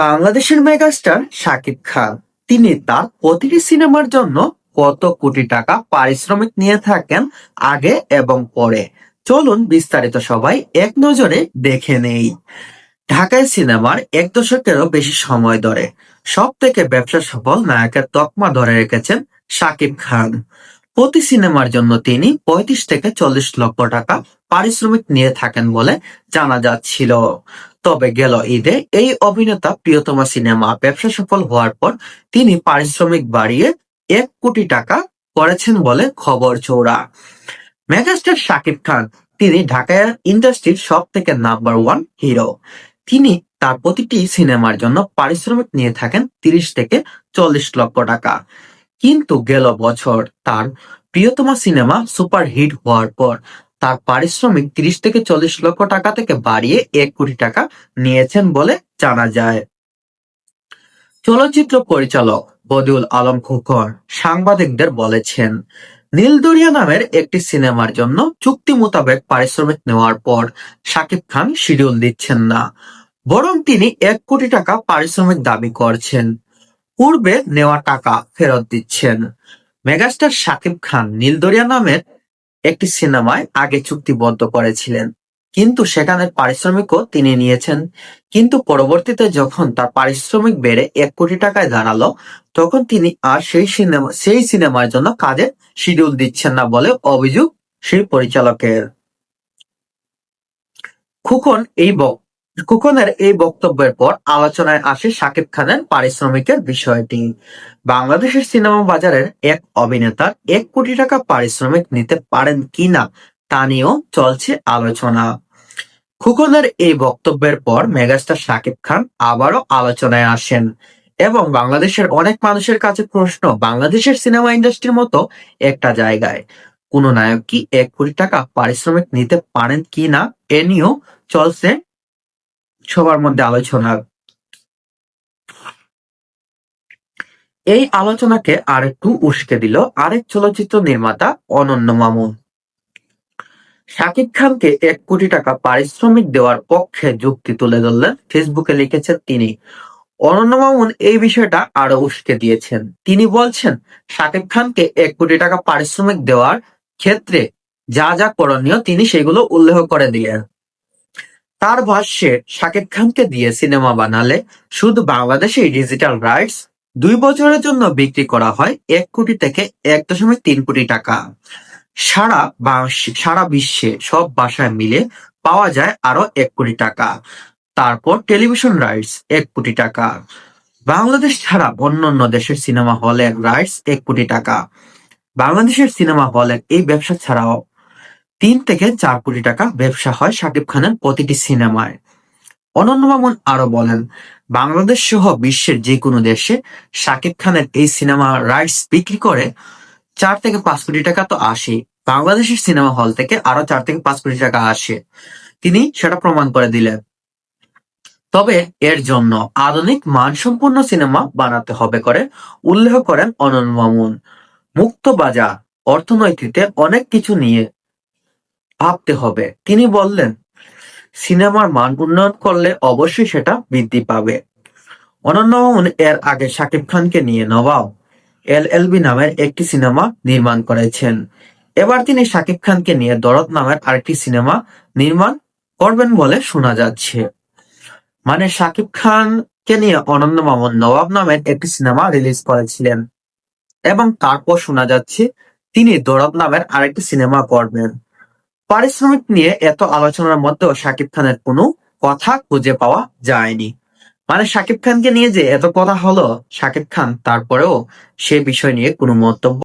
বাংলাদেশের মেগাস্টার শাকিব খান তিনি তার প্রতিটি সিনেমার জন্য কত কোটি টাকা পারিশ্রমিক নিয়ে থাকেন আগে এবং পরে। চলুন বিস্তারিত সবাই এক নজরে দেখে নেই। ঢাকায় সিনেমার এক দশকেরও বেশি সময় ধরে সব থেকে ব্যবসা সফল নায়কের তকমা ধরে রেখেছেন শাকিব খান। প্রতি সিনেমার জন্য তিনি 35 থেকে 40 লক্ষ টাকা পারিশ্রমিক নিয়ে থাকেন বলে জানা যাচ্ছিল। তবে গেল ঈদে এই অভিনেতা প্রিয়তমা সিনেমা ব্যবসা সফল হওয়ার পর তিনি পারিশ্রমিক বাড়িয়ে 1 কোটি টাকা করেছেন বলে খবর চৌড়া। মেগাস্টার শাকিব খান তিনি ঢাকায় ইন্ডাস্ট্রির সব থেকে নাম্বার ওয়ান হিরো। তিনি তার প্রতিটি সিনেমার জন্য পারিশ্রমিক নিয়ে থাকেন 30 থেকে 40 লক্ষ টাকা। কিন্তু গেল বছর তার প্রিয়তমা সিনেমা সুপারহিট হওয়ার পর তার পারিশ্রমিক 30 থেকে 40 লক্ষ টাকা থেকে বাড়িয়ে 1 কোটি টাকা নিয়েছেন বলে জানা যায়। চলচ্চিত্র পরিচালক বদিউল আলম খোকন সাংবাদিকদের বলেছেন, নীলদরিয়া নামের একটি সিনেমার জন্য চুক্তি মোতাবেক পারিশ্রমিক নেওয়ার পর শাকিব খান শিডিউল দিচ্ছেন না, বরং তিনি 1 কোটি টাকা পারিশ্রমিক দাবি করছেন, পূর্বে নেওয়া টাকা ফেরত দিচ্ছেন। মেগাস্টার শাকিব খান নীলদরিয়া নামের একটি সিনেমায় আগে চুক্তিবদ্ধ করেছিলেন, কিন্তু সেখানের পারিশ্রমিকও তিনি নিয়েছেন। কিন্তু পরবর্তীতে যখন তার পারিশ্রমিক বেড়ে 1 কোটি টাকায় দাঁড়ালো, তখন তিনি আর সেই সিনেমার জন্য কাজের শিডিউল দিচ্ছেন না বলে অভিযোগ সেই পরিচালকের। খোকন এই ব- খোকনের এই বক্তব্যের পর আলোচনায় আসে শাকিব খানের পারিশ্রমিকের বিষয়টি। বাংলাদেশের সিনেমা বাজারের এক অভিনেতার 1 কোটি টাকা পারিশ্রমিক নিতে পারেন কিনা তা নিয়েও চলছে আলোচনা। খোকনের এই বক্তব্যের পর মেগাস্টার শাকিব খান আবারও আলোচনায় আসেন এবং বাংলাদেশের অনেক মানুষের কাছে প্রশ্ন, বাংলাদেশের সিনেমা ইন্ডাস্ট্রির মতো একটা জায়গায় কোন নায়ক কি 1 কোটি টাকা পারিশ্রমিক নিতে পারেন কিনা এ নিয়েও চলছে সবার মধ্যে আলোচনা। এই আলোচনাকে আরেকটু উস্কে দিল আরেক চলচ্চিত্র নির্মাতা অনন্য মামুন। শাকিব খানকে 1 কোটি টাকা পারিশ্রমিক দেওয়ার পক্ষে যুক্তি তুলে ধরলেন, ফেসবুকে লিখেছেন তিনি। অনন্য মামুন এই বিষয়টা আরো উস্কে দিয়েছেন। তিনি বলছেন, শাকিব খানকে 1 কোটি টাকা পারিশ্রমিক দেওয়ার ক্ষেত্রে যা যা করণীয় তিনি সেগুলো উল্লেখ করে দিলেন। তার ভাষ্যে, শাকিব খানকে দিয়ে সিনেমা বানালে শুধু বাংলাদেশেই ডিজিটাল রাইটস 2 বছরের জন্য বিক্রি করা হয় 1 কোটি থেকে 1.3 কোটি টাকা। সারা বিশ্বে সব ভাষায় মিলে পাওয়া যায় আরো 1 কোটি টাকা। তারপর টেলিভিশন রাইটস 1 কোটি টাকা। বাংলাদেশ ছাড়া অন্যান্য দেশের সিনেমা হলের রাইটস 1 কোটি টাকা। বাংলাদেশের সিনেমা হলের এই ব্যবসা ছাড়াও 3 থেকে 4 কোটি টাকা ব্যবসা হয় শাকিব খানের প্রতিটি সিনেমায়। অনন্য মামুন আরো বলেন, বাংলাদেশ সহ বিশ্বের যে কোনো দেশে শাকিব খানের এই সিনেমা রাইটস বিক্রি করে 4 থেকে 5 কোটি টাকা তো আসে, বাংলাদেশের সিনেমা হল থেকে আরো 4 থেকে 5 কোটি টাকা আসে। তিনি সেটা প্রমাণ করে দিলেন। তবে এর জন্য আধুনিক মানসম্পন্ন সিনেমা বানাতে হবে করে উল্লেখ করেন অনন্য মামুন। মুক্ত বাজার অর্থনীতিতে অনেক কিছু নিয়ে ভাবতে হবে। তিনি বললেন, সিনেমার মান উন্নয়ন করলে অবশ্যই সেটা বৃদ্ধি পাবে। অনন্য মামুন এর আগে শাকিব খানকে নিয়ে নবাব এলএলবি নামের একটি সিনেমা নির্মাণ করেছেন। এবার তিনি শাকিব খানকে নিয়ে দরদ নামের আরেকটি সিনেমা নির্মাণ করবেন বলে শোনা যাচ্ছে। মানে শাকিব খানকে নিয়ে অনন্য মামুন নবাব নামের একটি সিনেমা রিলিজ করেছিলেন এবং তারপর শোনা যাচ্ছে তিনি দরদ নামের আরেকটি সিনেমা করবেন। পারিশ্রমিক নিয়ে এত আলোচনার মধ্যেও শাকিব খানের কোনো কথা খুঁজে পাওয়া যায়নি। মানে শাকিব খানকে নিয়ে যে এত কথা হলো, শাকিব খান তারপরেও সে বিষয় নিয়ে কোনো মন্তব্য